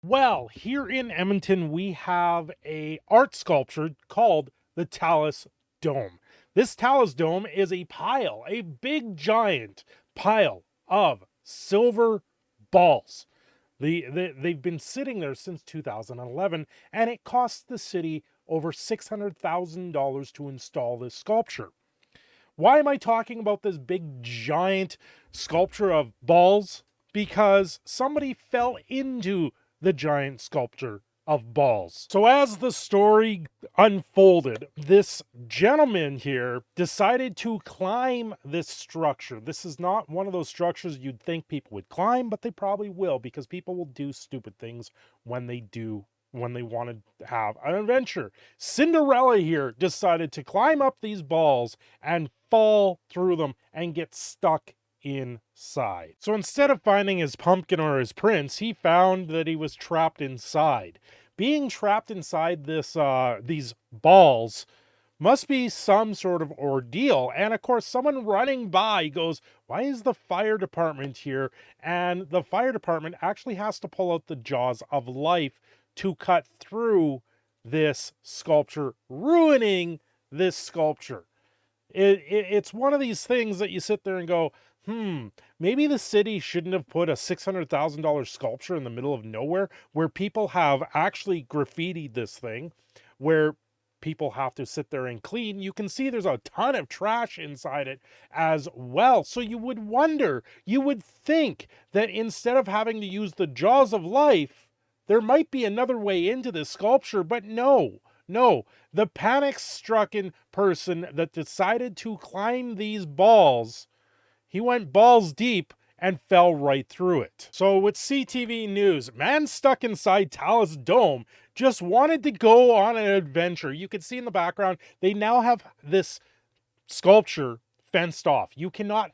Well, here in Edmonton, we have a art sculpture called the Talus Dome. This Talus Dome is a big giant pile of silver balls. They've been sitting there since 2011, and it cost the city over $600,000 to install this sculpture. Why am I talking about this big giant sculpture of balls? Because somebody fell into the giant sculpture of balls. So as the story unfolded, this gentleman here decided to climb this structure. This is not one of those structures you'd think people would climb, but they probably will, because people will do stupid things when they want to have an adventure. Cinderella here decided to climb up these balls and fall through them and get stuck inside. So instead of finding his pumpkin or his prince, he found that he was trapped inside. Being trapped inside these balls must be some sort of ordeal. And of course, someone running by goes, "Why is the fire department here?" And the fire department actually has to pull out the jaws of life to cut through this sculpture, ruining this sculpture. It's one of these things that you sit there and go, maybe the city shouldn't have put a $600,000 sculpture in the middle of nowhere where people have actually graffitied this thing, where people have to sit there and clean. You can see there's a ton of trash inside it as well. So you would think that instead of having to use the jaws of life, there might be another way into this sculpture, but no. The panic-stricken person that decided to climb these balls, he went balls deep and fell right through it. So with CTV News, man stuck inside Talus Dome just wanted to go on an adventure. You can see in the background, they now have this sculpture fenced off. You cannot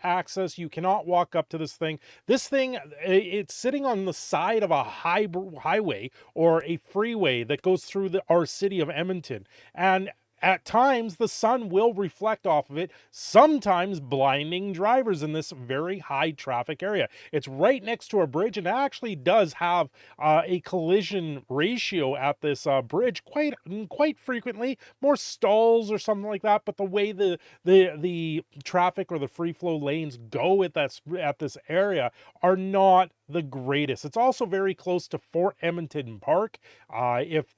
walk up to this thing. This thing, it's sitting on the side of a highway or a freeway that goes through our city of Edmonton. And at times, the sun will reflect off of it, sometimes blinding drivers in this very high traffic area. It's right next to a bridge, and it actually does have a collision ratio at this bridge quite frequently. More stalls or something like that, but the way the traffic or the free flow lanes go at this area are not the greatest. It's also very close to Fort Edmonton Park. If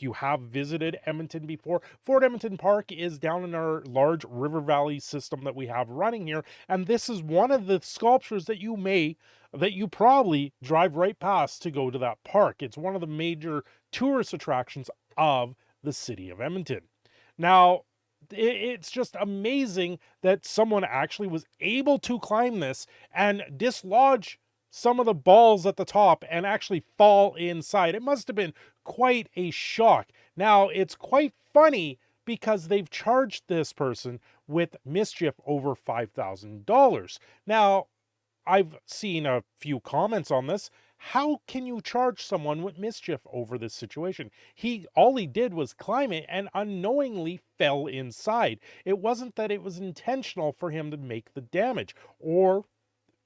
you have visited Edmonton before, Fort Edmonton Park is down in our large river valley system that we have running here, and this is one of the sculptures that you probably drive right past to go to that park. It's one of the major tourist attractions of the city of Edmonton. Now, it's just amazing that someone actually was able to climb this and dislodge some of the balls at the top and actually fall inside. It must have been quite a shock. Now, it's quite funny because they've charged this person with mischief over $5,000. Now, I've seen a few comments on this. How can you charge someone with mischief over this situation? All he did was climb it and unknowingly fell inside. It wasn't that it was intentional for him to make the damage, or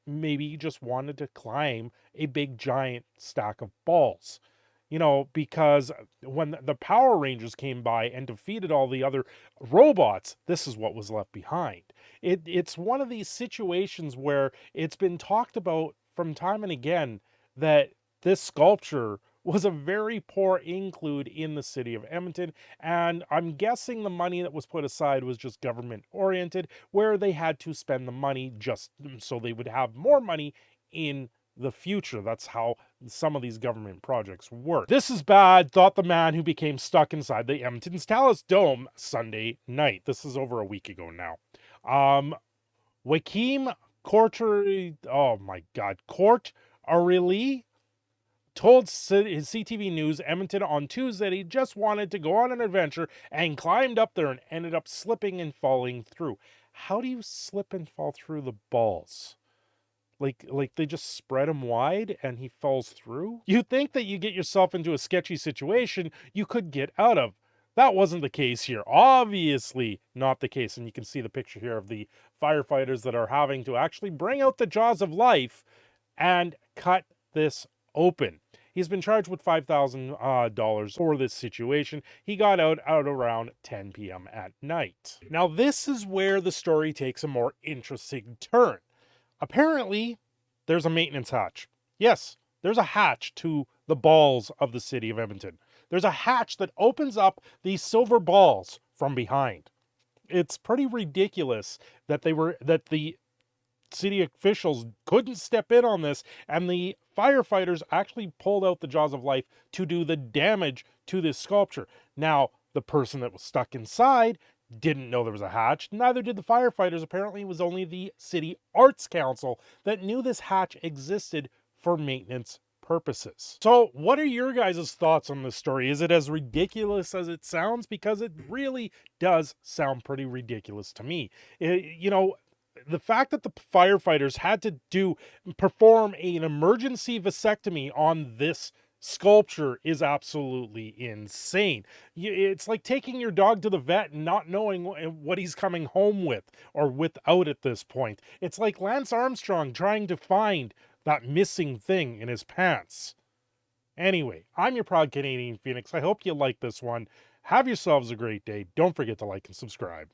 maybe he just wanted to climb a big giant stack of balls. Because when the Power Rangers came by and defeated all the other robots, this is what was left behind. It's one of these situations where it's been talked about from time and again that this sculpture was a very poor include in the city of Edmonton, and I'm guessing the money that was put aside was just government oriented, where they had to spend the money just so they would have more money in the future. That's how some of these government projects work. This is bad, thought the man who became stuck inside the Edmonton's Talus Dome Sunday night. This is over a week ago now. Joaquim Court Aurelie told his CTV News Edmonton on Tuesday that he just wanted to go on an adventure and climbed up there and ended up slipping and falling through. How do you slip and fall through the balls? Like they just spread him wide and he falls through? You think that you get yourself into a sketchy situation you could get out of. That wasn't the case here. Obviously not the case. And you can see the picture here of the firefighters that are having to actually bring out the jaws of life and cut this open. He's been charged with $5,000 for this situation. He got out around 10 p.m. at night. Now, this is where the story takes a more interesting turn. Apparently, there's a maintenance hatch. Yes, there's a hatch to the balls of the city of Edmonton. There's a hatch that opens up these silver balls from behind. It's pretty ridiculous that the city officials couldn't step in on this, and the firefighters actually pulled out the jaws of life to do the damage to this sculpture. Now, the person that was stuck inside didn't know there was a hatch. Neither did the firefighters. Apparently, it was only the city arts council that knew this hatch existed for maintenance purposes. So what are your guys' thoughts on this story? Is it as ridiculous as it sounds? Because it really does sound pretty ridiculous to me. The fact that the firefighters had to perform an emergency vasectomy on this sculpture is absolutely insane. It's like taking your dog to the vet and not knowing what he's coming home with or without at this point. It's like Lance Armstrong trying to find that missing thing in his pants. Anyway, I'm your proud Canadian Phoenix. I hope you like this one. Have yourselves a great day. Don't forget to like and subscribe.